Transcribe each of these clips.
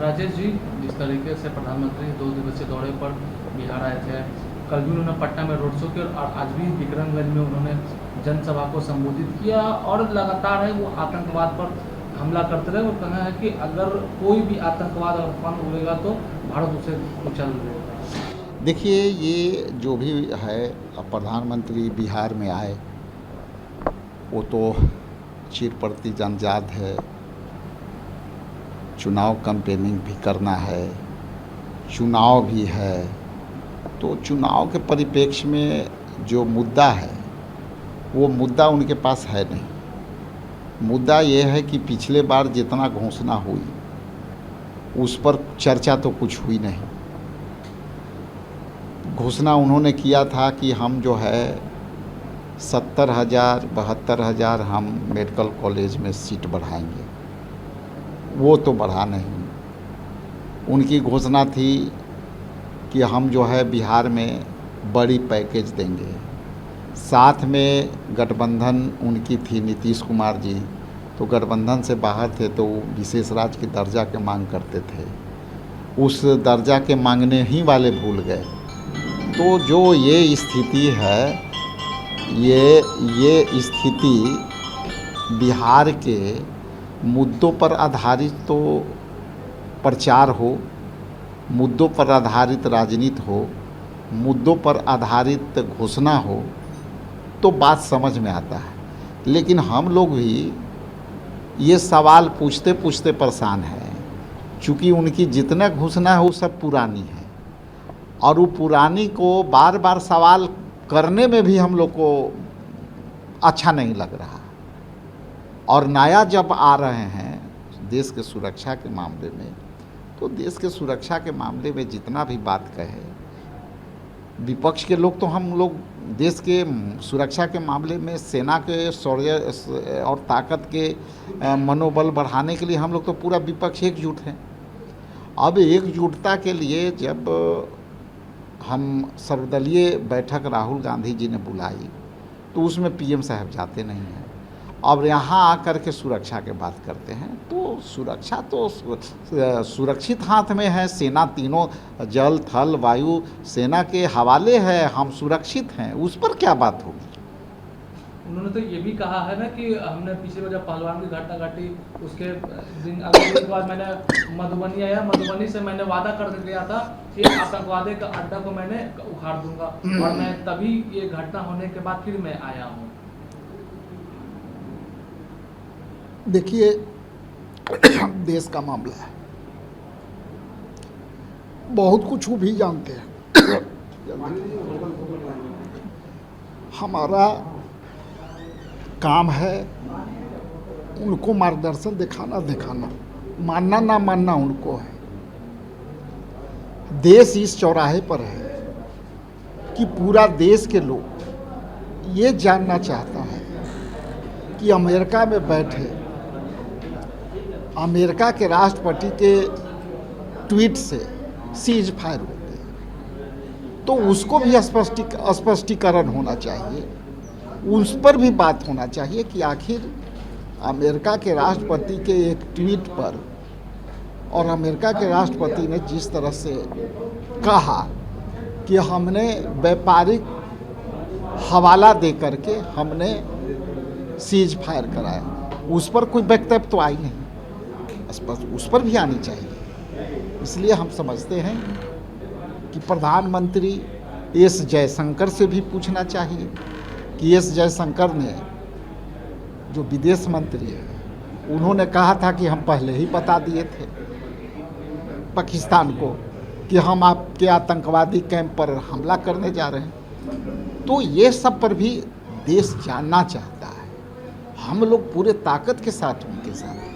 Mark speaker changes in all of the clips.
Speaker 1: राजेश जी, जिस तरीके से प्रधानमंत्री 2 दिवसीय दौरे पर बिहार आए थे, कल भी उन्होंने पटना में रोड शो किया और आज भी विक्रमगंज में उन्होंने जनसभा को संबोधित किया और लगातार है वो आतंकवाद पर हमला करते रहे और कहा है कि अगर कोई भी आतंकवाद और अफवाह उड़ेगा तो भारत उसे कुचल देगा।
Speaker 2: देखिए, ये जो भी है, अब प्रधानमंत्री बिहार में आए वो तो चिरप्रति जन्मजात है। चुनाव कैंपेनिंग भी करना है, चुनाव भी है, तो चुनाव के परिप्रेक्ष्य में जो मुद्दा है वो मुद्दा उनके पास है नहीं। मुद्दा ये है कि पिछले बार जितना घोषणा हुई उस पर चर्चा तो कुछ हुई नहीं। घोषणा उन्होंने किया था कि हम जो है 70,000 72,000 हम मेडिकल कॉलेज में सीट बढ़ाएंगे, वो तो बढ़ा नहीं। उनकी घोषणा थी कि हम जो है बिहार में बड़ी पैकेज देंगे। साथ में गठबंधन उनकी थी, नीतीश कुमार जी तो गठबंधन से बाहर थे तो विशेष राज्य की दर्जा के मांग करते थे, उस दर्जा के मांगने ही वाले भूल गए। तो जो ये स्थिति है, ये स्थिति बिहार के मुद्दों पर आधारित तो प्रचार हो, मुद्दों पर आधारित राजनीति हो, मुद्दों पर आधारित घोषणा हो तो बात समझ में आता है। लेकिन हम लोग भी ये सवाल पूछते पूछते परेशान हैं, चूँकि उनकी जितना घोषणा है वो सब पुरानी है और वो पुरानी को बार बार सवाल करने में भी हम लोग को अच्छा नहीं लग रहा। और नया जब आ रहे हैं देश के सुरक्षा के मामले में, तो देश के सुरक्षा के मामले में जितना भी बात कहे विपक्ष के लोग, तो हम लोग देश के सुरक्षा के मामले में सेना के शौर्य और ताकत के मनोबल बढ़ाने के लिए हम लोग तो पूरा विपक्ष एकजुट है। अब एकजुटता के लिए जब हम सर्वदलीय बैठक राहुल गांधी जी ने बुलाई तो उसमें पीएम साहब जाते नहीं हैं। अब यहाँ आकर के सुरक्षा के बात करते हैं, तो सुरक्षा तो सुरक्षित हाथ में है। सेना तीनों जल थल वायु सेना के हवाले है, हम सुरक्षित हैं, उस पर क्या बात होगी।
Speaker 1: उन्होंने तो ये भी कहा है ना कि हमने पिछले बार जब पहलवान की घटना घटी उसके दिन अगले दिन बाद मैंने मधुबनी आया, मधुबनी से मैंने वादा कर गया था कि आतंकवादी का अड्डा को मैंने उखाड़ दूंगा और मैं तभी ये घटना होने के बाद फिर मैं आया हूँ।
Speaker 2: देखिए, देश का मामला है, बहुत कुछ वो भी जानते हैं। हमारा काम है उनको मार्गदर्शन दिखाना, मानना ना मानना उनको है। देश इस चौराहे पर है कि पूरा देश के लोग ये जानना चाहता है कि अमेरिका में बैठे अमेरिका के राष्ट्रपति के ट्वीट से सीज फायर हो गए, तो उसको भी स्पष्टीकरण होना चाहिए, उस पर भी बात होना चाहिए कि आखिर अमेरिका के राष्ट्रपति के एक ट्वीट पर और अमेरिका के राष्ट्रपति ने जिस तरह से कहा कि हमने व्यापारिक हवाला दे करके हमने सीज फायर कराया, उस पर कोई वक्तव्य तो आई नहीं, उस पर भी आनी चाहिए। इसलिए हम समझते हैं कि प्रधानमंत्री एस जयशंकर से भी पूछना चाहिए कि एस जयशंकर ने जो विदेश मंत्री है उन्होंने कहा था कि हम पहले ही बता दिए थे पाकिस्तान को कि हम आपके आतंकवादी कैंप पर हमला करने जा रहे हैं। तो ये सब पर भी देश जानना चाहता है। हम लोग पूरे ताकत के साथ उनके साथ हैं,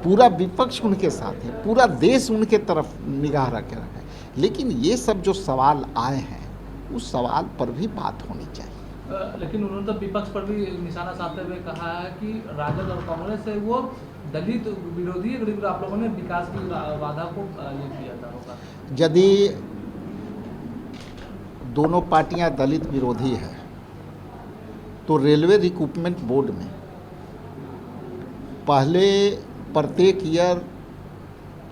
Speaker 2: पूरा विपक्ष उनके साथ है, पूरा देश उनके तरफ निगाह रखे रखा है। लेकिन ये सब जो सवाल आए हैं उस सवाल पर भी बात होनी चाहिए।
Speaker 1: लेकिन उन्होंने तो विपक्ष पर भी निशाना साधते हुए कहा है कि राजद और कांग्रेस से वो दलित विरोधी है, गरीब आप लोगों ने विकास की वादा को ये किया था होगा।
Speaker 2: यदि दोनों पार्टियां दलित विरोधी है तो रेलवे रिक्रूटमेंट बोर्ड में पहले प्रत्येक ईयर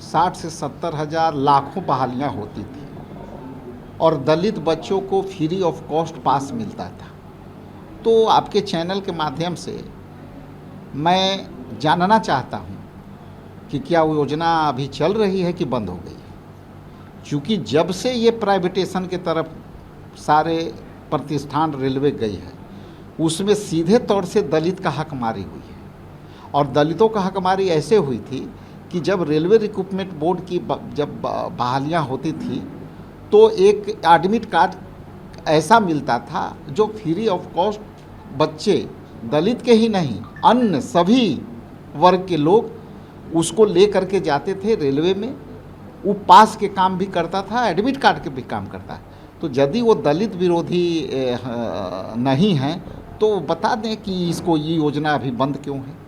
Speaker 2: 60 से 70 हज़ार लाखों बहालियाँ होती थी और दलित बच्चों को फ्री ऑफ कॉस्ट पास मिलता था। तो आपके चैनल के माध्यम से मैं जानना चाहता हूँ कि क्या वो योजना अभी चल रही है कि बंद हो गई है? क्योंकि जब से ये प्राइवेटेशन की तरफ सारे प्रतिष्ठान रेलवे गई है, उसमें सीधे तौर से दलित का हकमारी हुई है। और दलितों का हकमारी ऐसे हुई थी कि जब रेलवे रिक्रूटमेंट बोर्ड की जब बहालियाँ होती थी तो एक एडमिट कार्ड ऐसा मिलता था जो फ्री ऑफ कॉस्ट बच्चे, दलित के ही नहीं अन्य सभी वर्ग के लोग उसको ले करके जाते थे रेलवे में। वो पास के काम भी करता था, एडमिट कार्ड के भी काम करता है। तो यदि वो दलित विरोधी नहीं हैं तो बता दें कि इसको ये योजना अभी बंद क्यों है।